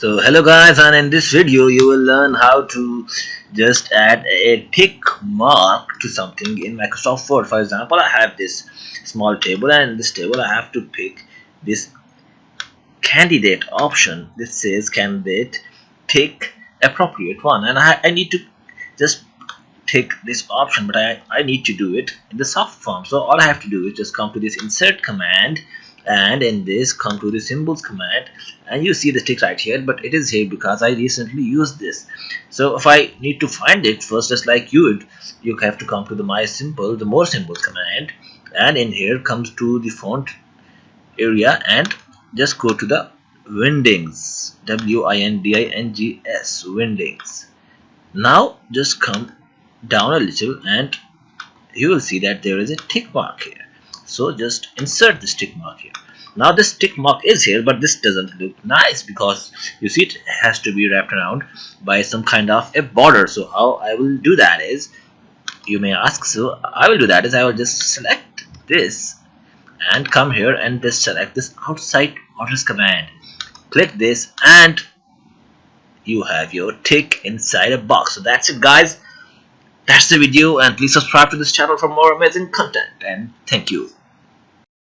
So hello guys, and in this video you will learn how to just add a tick mark to something in Microsoft Word. For example, I have this small table, and in this table I have to pick this candidate option. This says candidate tick appropriate one, and I need to just tick this option, but I need to do it in the soft form. So all I have to do is just come to this insert command, and in this come to the symbols command, and you see the tick right here, but it is here because I recently used this. So if I need to find it first, just like you have to come to the the more symbols command, and in here comes to the font area and just go to the Windings, Windings, Windings. Now just come down a little and you will see that there is a tick mark here. So just insert this tick mark here. Now this tick mark is here, but this doesn't look nice because you see it has to be wrapped around by some kind of a border. So how I will do that is, you may ask, so I will do that is I will just select this and come here and just select this outside borders command. Click this and you have your tick inside a box. So that's it guys. That's the video, and please subscribe to this channel for more amazing content, and thank you.